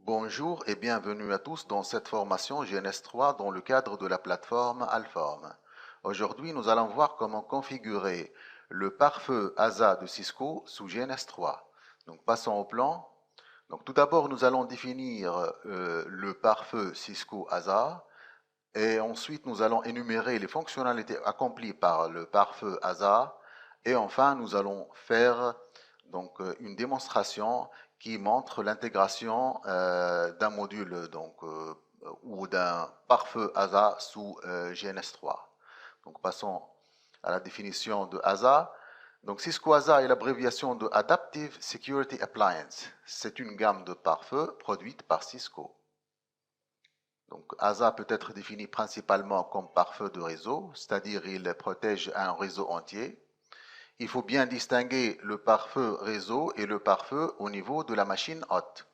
Bonjour et bienvenue à tous dans cette formation GNS3 dans le cadre de la plateforme Alform. Aujourd'hui, nous allons voir comment configurer le pare-feu ASA de Cisco sous GNS3. Donc, passons au plan. Donc, tout d'abord, nous allons définir le pare-feu Cisco ASA et ensuite, nous allons énumérer les fonctionnalités accomplies par le pare-feu ASA et enfin, nous allons faire donc une démonstration qui montre l'intégration d'un module ou d'un pare-feu ASA sous GNS3. Donc passons à la définition de ASA. Donc Cisco ASA est l'abréviation de Adaptive Security Appliance. C'est une gamme de pare-feu produite par Cisco. Donc ASA peut être défini principalement comme pare-feu de réseau, c'est-à-dire il protège un réseau entier. Il faut bien distinguer le pare-feu réseau et le pare-feu au niveau de la machine hôte,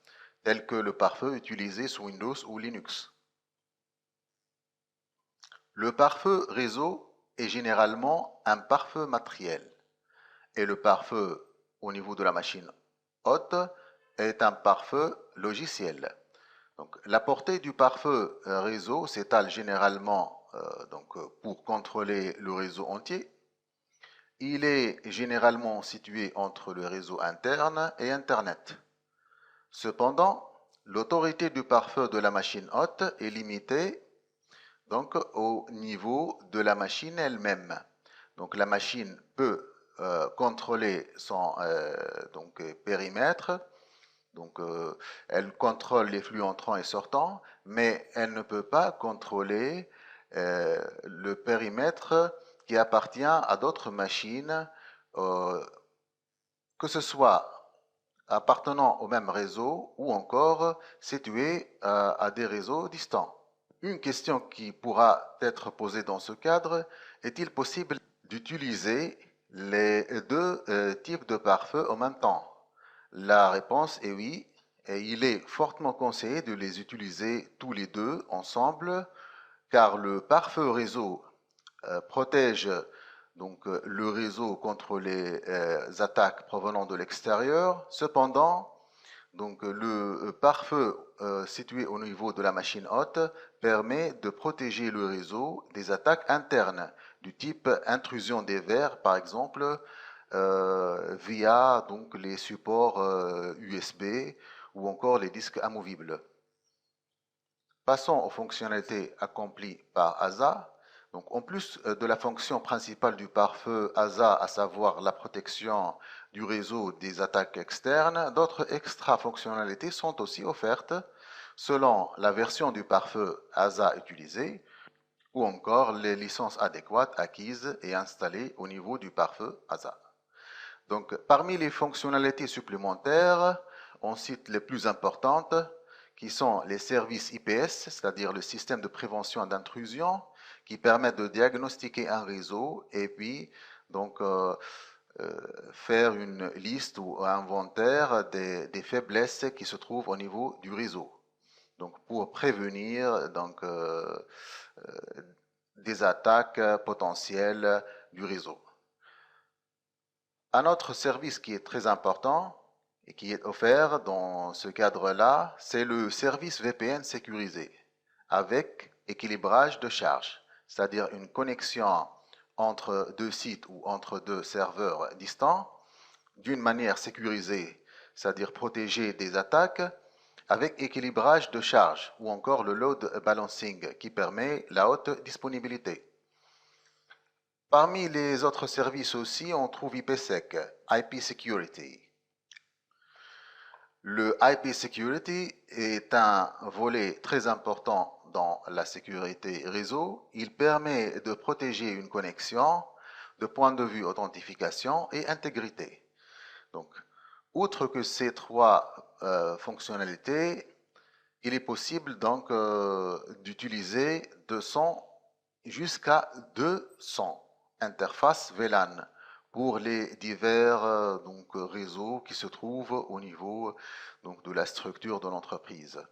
tel que le pare-feu utilisé sous Windows ou Linux. Le pare-feu réseau est généralement un pare-feu matériel et le pare-feu au niveau de la machine hôte est un pare-feu logiciel. Donc, la portée du pare-feu réseau s'étale généralement pour contrôler le réseau entier. Il est généralement situé entre le réseau interne et Internet. Cependant, l'autorité du pare-feu de la machine hôte est limitée donc, au niveau de la machine elle-même. Donc la machine peut contrôler son périmètre, donc elle contrôle les flux entrants et sortants, mais elle ne peut pas contrôler le périmètre qui appartient à d'autres machines, que ce soit appartenant au même réseau ou encore situés à des réseaux distants. Une question qui pourra être posée dans ce cadre, est-il possible d'utiliser les deux types de pare-feu en même temps? La réponse est oui, et il est fortement conseillé de les utiliser tous les deux ensemble, car le pare-feu réseau protège le réseau contre les attaques provenant de l'extérieur. Cependant, le pare-feu situé au niveau de la machine hôte permet de protéger le réseau des attaques internes du type intrusion des verres, par exemple, via les supports USB ou encore les disques amovibles. Passons aux fonctionnalités accomplies par ASA. Donc, en plus de la fonction principale du pare-feu ASA, à savoir la protection du réseau des attaques externes, d'autres extra-fonctionnalités sont aussi offertes selon la version du pare-feu ASA utilisée ou encore les licences adéquates acquises et installées au niveau du pare-feu ASA. Donc, parmi les fonctionnalités supplémentaires, on cite les plus importantes, qui sont les services IPS, c'est-à-dire le système de prévention d'intrusion, qui permettent de diagnostiquer un réseau et puis faire une liste ou un inventaire des faiblesses qui se trouvent au niveau du réseau. Donc pour prévenir des attaques potentielles du réseau. Un autre service qui est très important et qui est offert dans ce cadre-là, c'est le service VPN sécurisé avec équilibrage de charge, c'est-à-dire une connexion entre deux sites ou entre deux serveurs distants d'une manière sécurisée, c'est-à-dire protégée des attaques, avec équilibrage de charge ou encore le load balancing qui permet la haute disponibilité. Parmi les autres services aussi, on trouve IPsec, IP Security. Le IP Security est un volet très important dans la sécurité réseau. Il permet de protéger une connexion de point de vue authentification et intégrité. Donc, outre que ces trois fonctionnalités, il est possible donc d'utiliser 200 jusqu'à 200 interfaces VLAN pour les divers réseaux qui se trouvent au niveau de la structure de l'entreprise.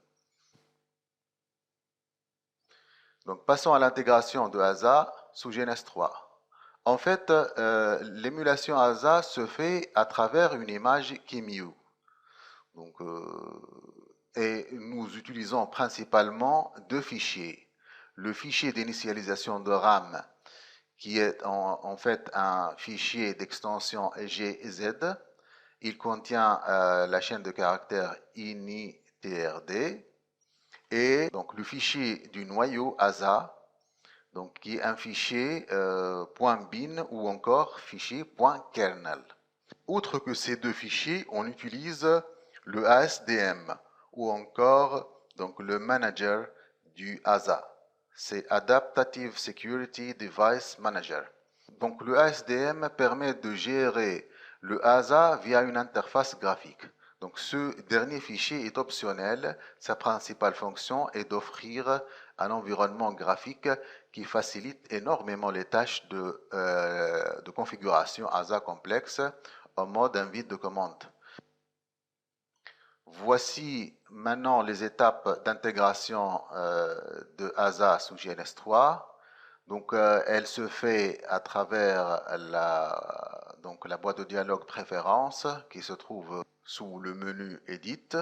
Donc passons à l'intégration de ASA sous GNS3. En fait, l'émulation ASA se fait à travers une image QEMU. Donc et nous utilisons principalement deux fichiers. Le fichier d'initialisation de RAM, qui est en fait un fichier d'extension GZ. Il contient la chaîne de caractères initrd et donc le fichier du noyau ASA, donc qui est un fichier .bin ou encore fichier .kernel. Outre que ces deux fichiers, on utilise le ASDM ou encore donc le manager du ASA. C'est Adaptive Security Device Manager. Donc le ASDM permet de gérer le ASA via une interface graphique. Donc ce dernier fichier est optionnel. Sa principale fonction est d'offrir un environnement graphique qui facilite énormément les tâches de configuration ASA complexe en mode invite de commande. Voici maintenant les étapes d'intégration de ASA sous GNS3. Donc, elle se fait à travers la boîte de dialogue préférences qui se trouve sous le menu Edit.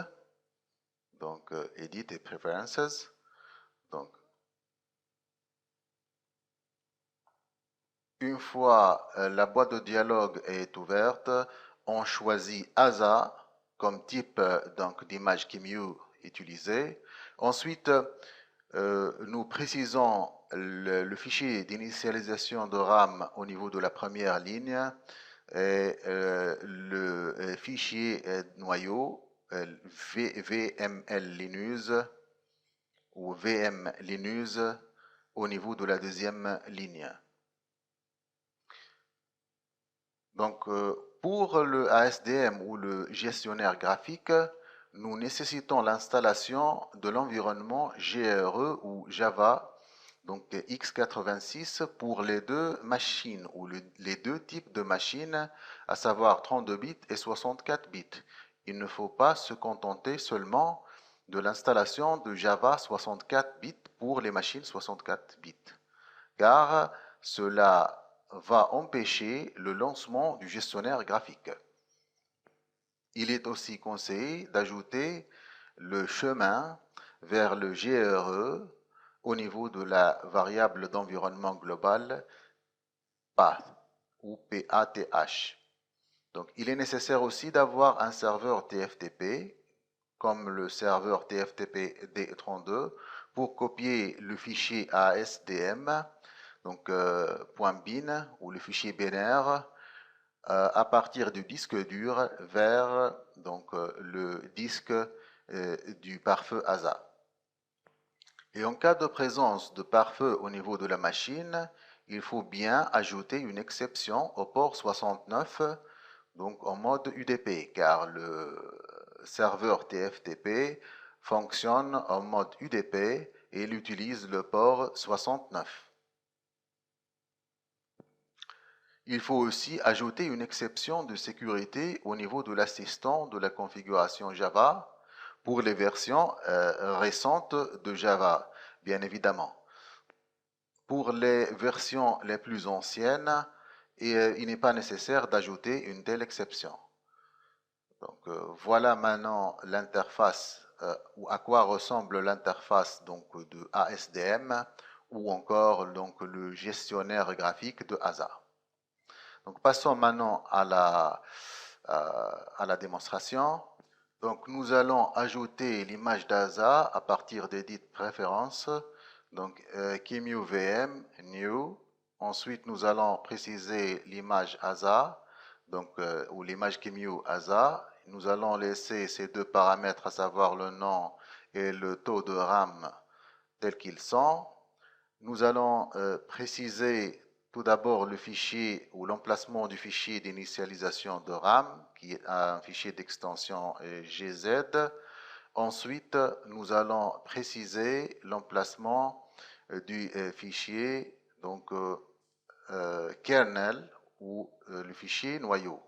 Donc, Edit et Preferences. Donc, une fois la boîte de dialogue est ouverte, on choisit ASA comme type d'image QEMU utilisée. Ensuite, nous précisons le fichier d'initialisation de RAM au niveau de la première ligne et le fichier noyau VML Linux ou VM Linux au niveau de la deuxième ligne. Donc, pour le ASDM ou le gestionnaire graphique, nous nécessitons l'installation de l'environnement GRE ou Java, donc x86 pour les deux machines ou les deux types de machines, à savoir 32 bits et 64 bits. Il ne faut pas se contenter seulement de l'installation de Java 64 bits pour les machines 64 bits, car cela va empêcher le lancement du gestionnaire graphique. Il est aussi conseillé d'ajouter le chemin vers le GRE au niveau de la variable d'environnement global PATH ou PATH. Donc, il est nécessaire aussi d'avoir un serveur TFTP comme le serveur TFTP D32 pour copier le fichier ASDM, donc .bin ou le fichier binaire à partir du disque dur vers donc, le disque du pare-feu ASA. Et en cas de présence de pare-feu au niveau de la machine, il faut bien ajouter une exception au port 69, donc en mode UDP, car le serveur TFTP fonctionne en mode UDP et il utilise le port 69. Il faut aussi ajouter une exception de sécurité au niveau de l'assistant de la configuration Java pour les versions récentes de Java, bien évidemment. Pour les versions les plus anciennes, il n'est pas nécessaire d'ajouter une telle exception. Donc voilà maintenant l'interface ou à quoi ressemble l'interface donc de ASDM ou encore donc le gestionnaire graphique de ASA. Donc passons maintenant à la démonstration. Donc nous allons ajouter l'image d'ASA à partir d'Edit Préférences. Donc QEMU VM New. Ensuite nous allons préciser l'image ASA, donc ou l'image QEMU ASA. Nous allons laisser ces deux paramètres, à savoir le nom et le taux de RAM tels qu'ils sont. Nous allons préciser tout d'abord le fichier ou l'emplacement du fichier d'initialisation de RAM, qui est un fichier d'extension GZ. Ensuite, nous allons préciser l'emplacement du fichier donc, kernel ou le fichier noyau.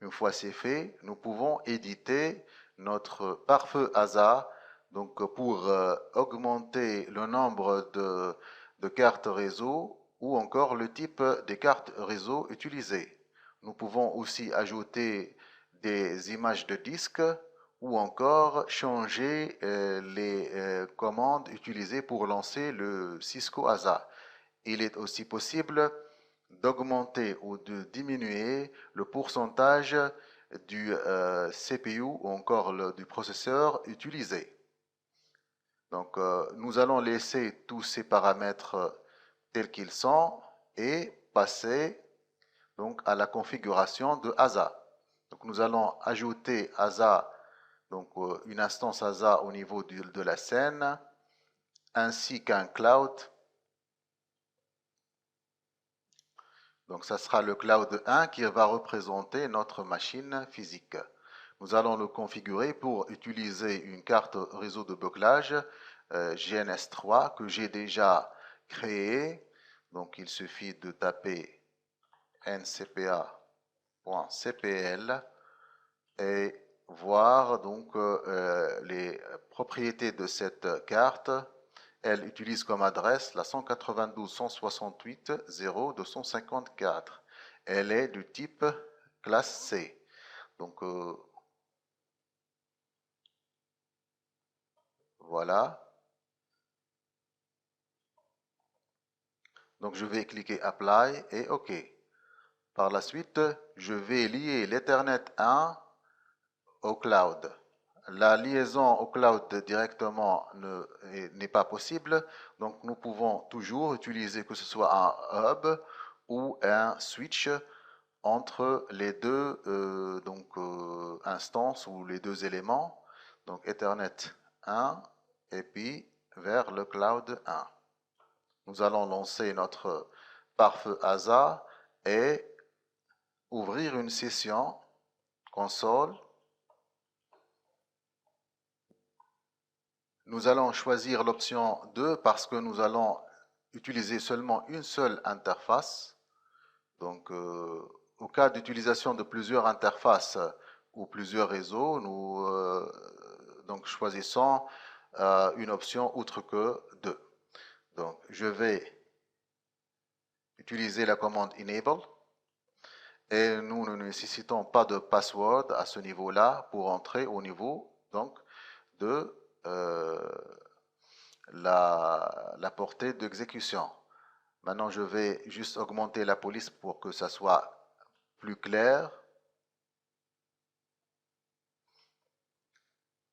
Une fois c'est fait, nous pouvons éditer notre pare-feu ASA donc pour augmenter le nombre de cartes réseau ou encore le type des cartes réseau utilisées. Nous pouvons aussi ajouter des images de disque ou encore changer les commandes utilisées pour lancer le Cisco ASA. Il est aussi possible d'augmenter ou de diminuer le pourcentage du CPU ou encore du processeur utilisé. Donc, nous allons laisser tous ces paramètres tels qu'ils sont et passer donc à la configuration de ASA. Donc, nous allons ajouter ASA, donc une instance ASA au niveau de la scène, ainsi qu'un cloud. Donc, ça sera le cloud 1 qui va représenter notre machine physique. Nous allons le configurer pour utiliser une carte réseau de bouclage GNS3 que j'ai déjà créée. Donc, il suffit de taper ncpa.cpl et voir donc les propriétés de cette carte. Elle utilise comme adresse la 192.168.0.254. Elle est du type classe C. Donc voilà. Donc je vais cliquer Apply et OK. Par la suite, je vais lier l'Ethernet 1 au cloud. La liaison au cloud directement n'est pas possible, donc nous pouvons toujours utiliser que ce soit un hub ou un switch entre les deux instances ou les deux éléments, donc Ethernet 1 et puis vers le cloud 1. Nous allons lancer notre pare-feu ASA et ouvrir une session console. Nous allons choisir l'option 2 parce que nous allons utiliser seulement une seule interface. Donc, au cas d'utilisation de plusieurs interfaces ou plusieurs réseaux, nous donc choisissons une option autre que 2. Donc, je vais utiliser la commande enable et nous ne nécessitons pas de password à ce niveau-là pour entrer au niveau donc de la portée d'exécution. Maintenant, je vais juste augmenter la police pour que ça soit plus clair.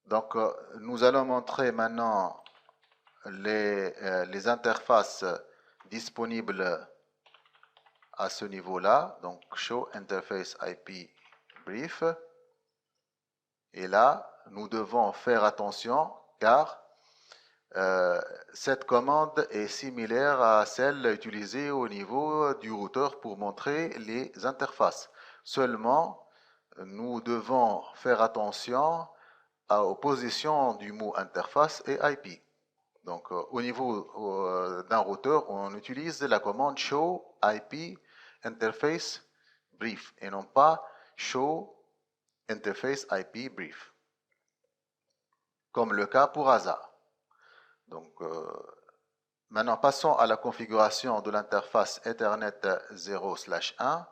Donc, nous allons montrer maintenant les interfaces disponibles à ce niveau-là. Donc, Show Interface IP Brief. Et là, nous devons faire attention car cette commande est similaire à celle utilisée au niveau du routeur pour montrer les interfaces. Seulement, nous devons faire attention aux positions du mot interface et IP. Donc, au niveau d'un routeur, on utilise la commande show IP interface brief et non pas show interface IP brief, comme le cas pour ASA. Donc, maintenant, passons à la configuration de l'interface Ethernet 0/1.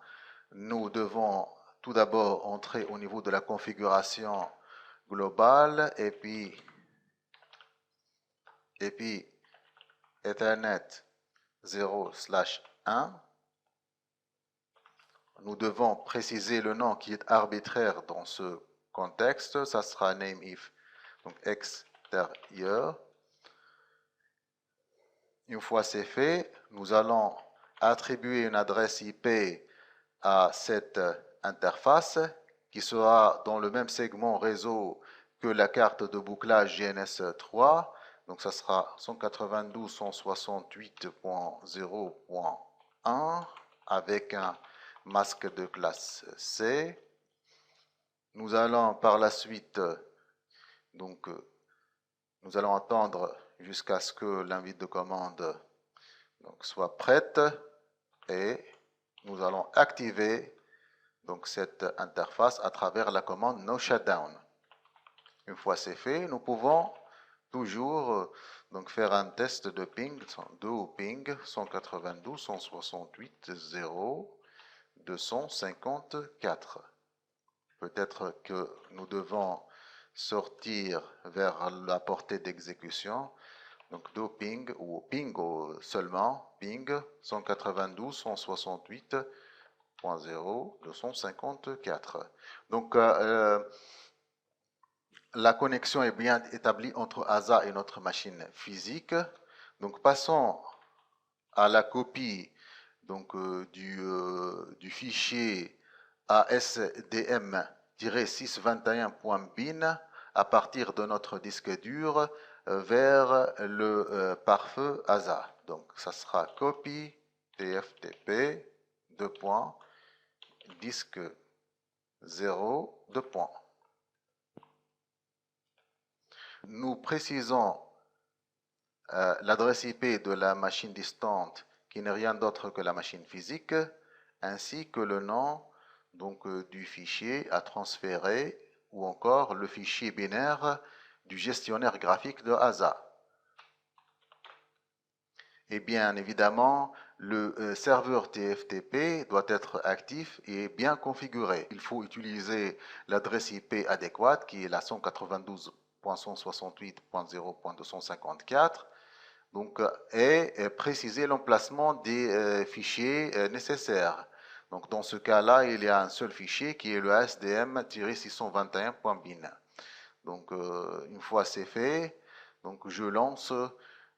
Nous devons tout d'abord entrer au niveau de la configuration globale et puis Ethernet 0/1. Nous devons préciser le nom qui est arbitraire dans ce contexte. Ça sera nameif, donc extérieur. Une fois c'est fait, nous allons attribuer une adresse IP à cette interface qui sera dans le même segment réseau que la carte de bouclage GNS3. Donc ça sera 192.168.0.1 avec un masque de classe C. Nous allons par la suite, donc nous allons attendre jusqu'à ce que l'invite de commande soit prête et nous allons activer donc cette interface à travers la commande no shutdown. Une fois c'est fait, nous pouvons toujours donc faire un test de ping, de ping 192.168.0.254. Peut-être que nous devons sortir vers la portée d'exécution. Donc do ping ou ping seulement, ping 192.168.0.254. Donc la connexion est bien établie entre ASA et notre machine physique. Donc passons à la copie donc, du fichier ASDM-621.bin à partir de notre disque dur vers le pare-feu ASA. Donc ça sera copie tftp disque 0 Nous précisons l'adresse IP de la machine distante qui n'est rien d'autre que la machine physique, ainsi que le nom donc, du fichier à transférer ou encore le fichier binaire du gestionnaire graphique de ASA. Et bien évidemment, le serveur TFTP doit être actif et bien configuré. Il faut utiliser l'adresse IP adéquate qui est la 192.168.0.254. Donc, et préciser l'emplacement des fichiers nécessaires. Donc, dans ce cas-là, il y a un seul fichier qui est le ASDM-621.bin. Donc, une fois c'est fait, donc je lance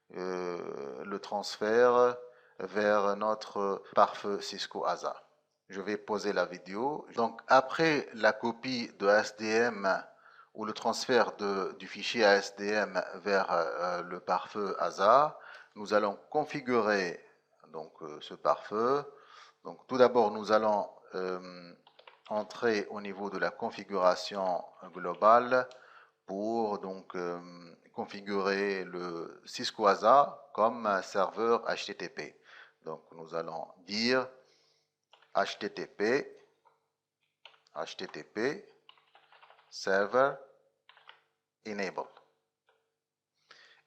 le transfert vers notre pare-feu Cisco ASA. Je vais poser la vidéo. Donc, après la copie de ASDM ou le transfert du fichier ASDM vers le pare-feu ASA, nous allons configurer donc, ce pare-feu. Donc, tout d'abord, nous allons entrer au niveau de la configuration globale pour donc, configurer le Cisco ASA comme un serveur HTTP. Donc, nous allons dire HTTP server enable.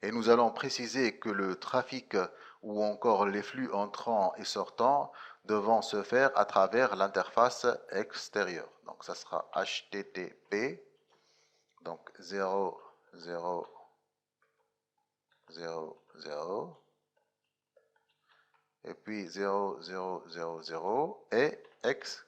Et nous allons préciser que le trafic ou encore les flux entrants et sortants devront se faire à travers l'interface extérieure. Donc, ça sera HTTP, donc 0, 0, 0, 0, et puis 0, 0, 0, 0, et extérieur.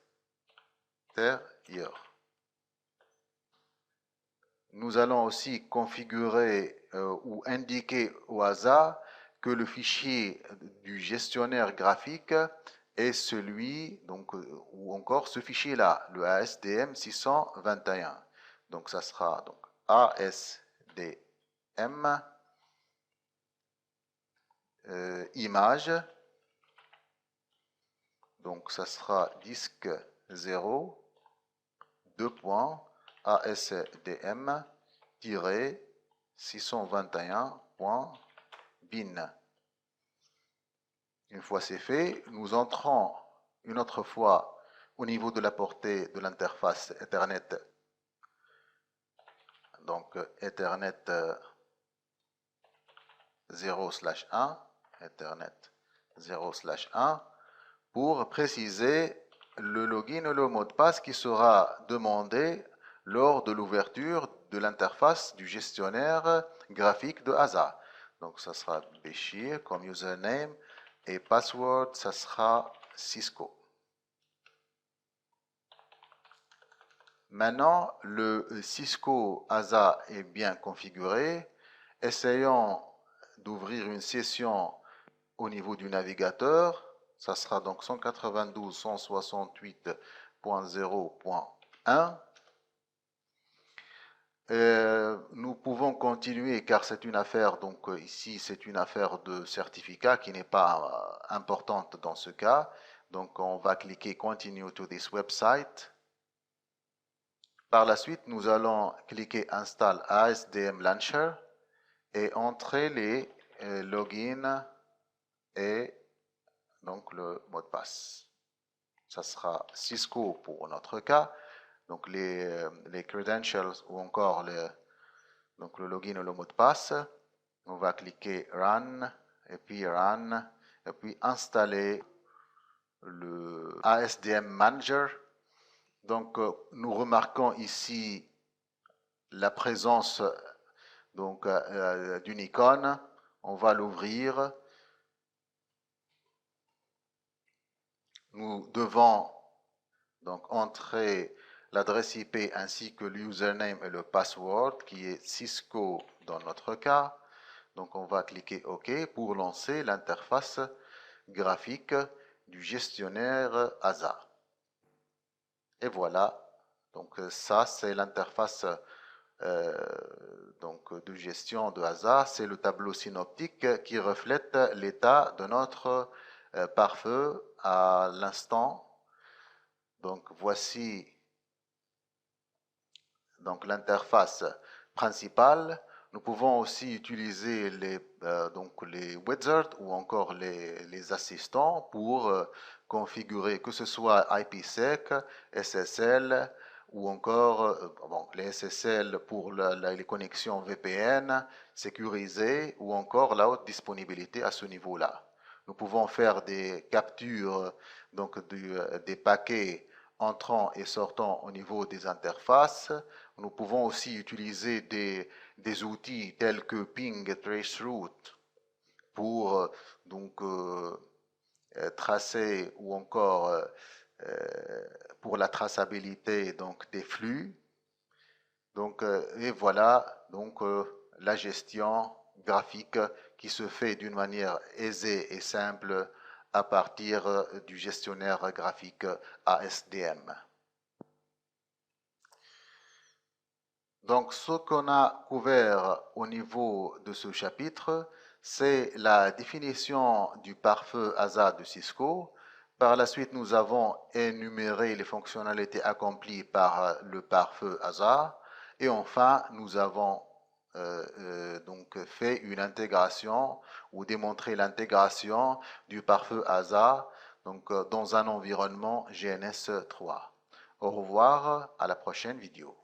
Nous allons aussi configurer ou indiquer au hasard que le fichier du gestionnaire graphique est celui, donc, ou encore ce fichier-là, le ASDM 621. Donc, ça sera donc ASDM image. Donc, ça sera disque 0, 2 points, ASDM-621.bin. Une fois c'est fait, nous entrons une autre fois au niveau de la portée de l'interface Ethernet. Donc, Ethernet 0/1, Ethernet 0/1, pour préciser le login et le mot de passe qui sera demandé lors de l'ouverture de l'interface du gestionnaire graphique de ASA. Donc, ça sera Béchir comme username et password, ça sera Cisco. Maintenant, le Cisco ASA est bien configuré. Essayons d'ouvrir une session au niveau du navigateur. Ça sera donc 192.168.0.1. Nous pouvons continuer car c'est une affaire, donc ici c'est une affaire de certificat qui n'est pas importante dans ce cas. Donc on va cliquer Continue to this website. Par la suite, nous allons cliquer Install ASDM Launcher et entrer les logins et donc le mot de passe. Ça sera Cisco pour notre cas. Donc les credentials ou encore donc le login et le mot de passe. On va cliquer Run et puis installer le ASDM Manager. Donc nous remarquons ici la présence donc d'une icône. On va l'ouvrir. Nous devons donc entrer l'adresse IP ainsi que l'username et le password qui est Cisco dans notre cas. Donc on va cliquer OK pour lancer l'interface graphique du gestionnaire ASA. Et voilà, donc ça c'est l'interface de gestion de ASA. C'est le tableau synoptique qui reflète l'état de notre pare-feu à l'instant. Donc voici donc l'interface principale. Nous pouvons aussi utiliser les wizards ou encore les assistants pour configurer que ce soit IPsec, SSL ou encore les SSL pour les connexions VPN sécurisées ou encore la haute disponibilité à ce niveau-là. Nous pouvons faire des captures des paquets entrant et sortant au niveau des interfaces. Nous pouvons aussi utiliser des outils tels que Ping Traceroute pour tracer ou encore pour la traçabilité des flux. Et voilà la gestion graphique qui se fait d'une manière aisée et simple à partir du gestionnaire graphique ASDM. Donc, ce qu'on a couvert au niveau de ce chapitre, c'est la définition du pare-feu ASA de Cisco. Par la suite, nous avons énuméré les fonctionnalités accomplies par le pare-feu ASA. Et enfin, nous avons fait une intégration ou démontré l'intégration du pare-feu ASA dans un environnement GNS3. Au revoir, à la prochaine vidéo.